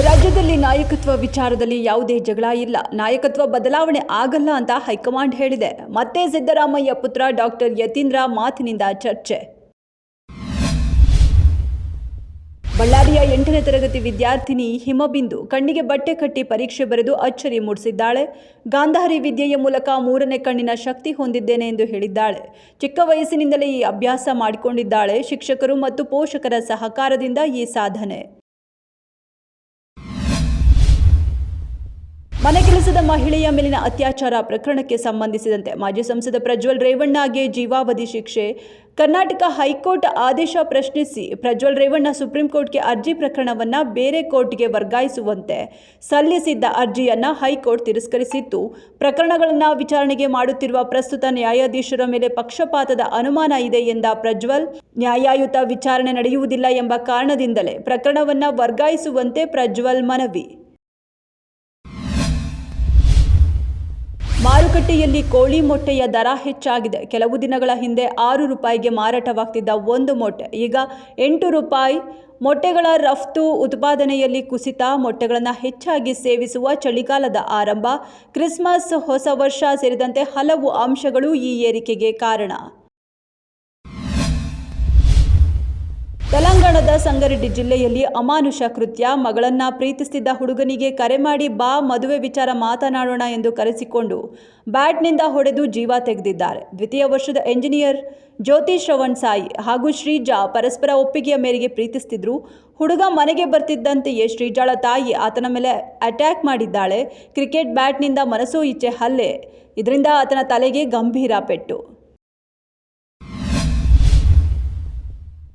ರಾಜ್ಯದಲ್ಲಿ ನಾಯಕತ್ವ ವಿಚಾರದಲ್ಲಿ ಯಾವುದೇ ಜಗಳ ಇಲ್ಲ, ನಾಯಕತ್ವ ಬದಲಾವಣೆ ಆಗಲ್ಲ ಅಂತ ಹೈಕಮಾಂಡ್ ಹೇಳಿದೆ. ಮತ್ತೆ ಸಿದ್ದರಾಮಯ್ಯ ಪುತ್ರ ಡಾಕ್ಟರ್ ಯತೀಂದ್ರ ಮಾತಿನಿಂದ ಚರ್ಚೆ. ಬಳ್ಳಾರಿಯ 8ನೇ ತರಗತಿ ವಿದ್ಯಾರ್ಥಿನಿ ಹಿಮಬಿಂದು ಕಣ್ಣಿಗೆ ಬಟ್ಟೆ ಕಟ್ಟಿ ಪರೀಕ್ಷೆ ಬರೆದು ಅಚ್ಚರಿ ಮೂಡಿಸಿದ್ದಾಳೆ. ಗಾಂಧಾರಿ ವಿದ್ಯೆಯ ಮೂಲಕ 3ನೇ ಕಣ್ಣಿನ ಶಕ್ತಿ ಹೊಂದಿದ್ದೇನೆ ಎಂದು ಹೇಳಿದ್ದಾಳೆ. ಚಿಕ್ಕ ವಯಸ್ಸಿನಿಂದಲೇ ಈ ಅಭ್ಯಾಸ ಮಾಡಿಕೊಂಡಿದ್ದಾಳೆ. ಶಿಕ್ಷಕರು ಮತ್ತು ಪೋಷಕರ ಸಹಕಾರದಿಂದ ಈ ಸಾಧನೆ. ಮನೆ ಕೆಲಸದ ಮಹಿಳೆಯ ಮೇಲಿನ ಅತ್ಯಾಚಾರ ಪ್ರಕರಣಕ್ಕೆ ಸಂಬಂಧಿಸಿದಂತೆ ಮಾಜಿ ಸಂಸದ ಪ್ರಜ್ವಲ್ ರೇವಣ್ಣಗೆ ಜೀವಾವಧಿ ಶಿಕ್ಷೆ. ಕರ್ನಾಟಕ ಹೈಕೋರ್ಟ್ ಆದೇಶ ಪ್ರಶ್ನಿಸಿ ಪ್ರಜ್ವಲ್ ರೇವಣ್ಣ ಸುಪ್ರೀಂ ಕೋರ್ಟ್ಗೆ ಅರ್ಜಿ ಪ್ರಕರಣವನ್ನು ಬೇರೆ ಕೋರ್ಟ್ಗೆ ವರ್ಗಾಯಿಸುವಂತೆ ಸಲ್ಲಿಸಿದ್ದ ಅರ್ಜಿಯನ್ನು ಹೈಕೋರ್ಟ್ ತಿರಸ್ಕರಿಸಿತ್ತು. ಪ್ರಕರಣಗಳನ್ನು ವಿಚಾರಣೆಗೆ ಮಾಡುತ್ತಿರುವ ಪ್ರಸ್ತುತ ನ್ಯಾಯಾಧೀಶರ ಮೇಲೆ ಪಕ್ಷಪಾತದ ಅನುಮಾನ ಇದೆ ಎಂದ ಪ್ರಜ್ವಲ್, ನ್ಯಾಯಯುತ ವಿಚಾರಣೆ ನಡೆಯುವುದಿಲ್ಲ ಎಂಬ ಕಾರಣದಿಂದಲೇ ಪ್ರಕರಣವನ್ನು ವರ್ಗಾಯಿಸುವಂತೆ ಪ್ರಜ್ವಲ್ ಮನವಿ. ಮಾರುಕಟ್ಟೆಯಲ್ಲಿ ಕೋಳಿ ಮೊಟ್ಟೆಯ ದರ ಹೆಚ್ಚಾಗಿದೆ. ಕೆಲವು ದಿನಗಳ ಹಿಂದೆ 6 ರೂಪಾಯಿಗೆ ಮಾರಾಟವಾಗ್ತಿದ್ದ ಒಂದು ಮೊಟ್ಟೆ ಈಗ 8 ರೂಪಾಯಿ. ಮೊಟ್ಟೆಗಳ ರಫ್ತು ಉತ್ಪಾದನೆಯಲ್ಲಿ ಕುಸಿತ. ಮೊಟ್ಟೆಗಳನ್ನು ಹೆಚ್ಚಾಗಿ ಸೇವಿಸುವ ಚಳಿಗಾಲದ ಆರಂಭ, ಕ್ರಿಸ್ಮಸ್, ಹೊಸ ವರ್ಷ ಸೇರಿದಂತೆ ಹಲವು ಅಂಶಗಳು ಈ ಏರಿಕೆಗೆ ಕಾರಣ. ತೆಲಂಗಾಣದ ಸಂಗಾರೆಡ್ಡಿ ಜಿಲ್ಲೆಯಲ್ಲಿ ಅಮಾನುಷ ಕೃತ್ಯ. ಮಗಳನ್ನ ಪ್ರೀತಿಸುತ್ತಿದ್ದ ಹುಡುಗನಿಗೆ ಕರೆ ಮಾಡಿ ಬಾ ಮದುವೆ ವಿಚಾರ ಮಾತನಾಡೋಣ ಎಂದು ಕರೆಸಿಕೊಂಡು ಬ್ಯಾಟ್ನಿಂದ ಹೊಡೆದು ಜೀವ ತೆಗೆದಿದ್ದಾರೆ. ದ್ವಿತೀಯ ವರ್ಷದ ಎಂಜಿನಿಯರ್ ಜ್ಯೋತಿ ಶ್ರವಣ್ ಸಾಯಿ ಹಾಗೂ ಶ್ರೀಜಾ ಪರಸ್ಪರ ಒಪ್ಪಿಗೆಯ ಮೇರೆಗೆ ಪ್ರೀತಿಸುತ್ತಿದ್ರು. ಹುಡುಗ ಮನೆಗೆ ಬರ್ತಿದ್ದಂತೆಯೇ ಶ್ರೀಜಾಳ ತಾಯಿ ಆತನ ಮೇಲೆ ಅಟ್ಯಾಕ್ ಮಾಡಿದ್ದಾಳೆ. ಕ್ರಿಕೆಟ್ ಬ್ಯಾಟ್ನಿಂದ ಮನಸೋ ಇಚ್ಛೆ ಹಲ್ಲೆ. ಇದರಿಂದ ಆತನ ತಲೆಗೆ ಗಂಭೀರ ಪೆಟ್ಟು.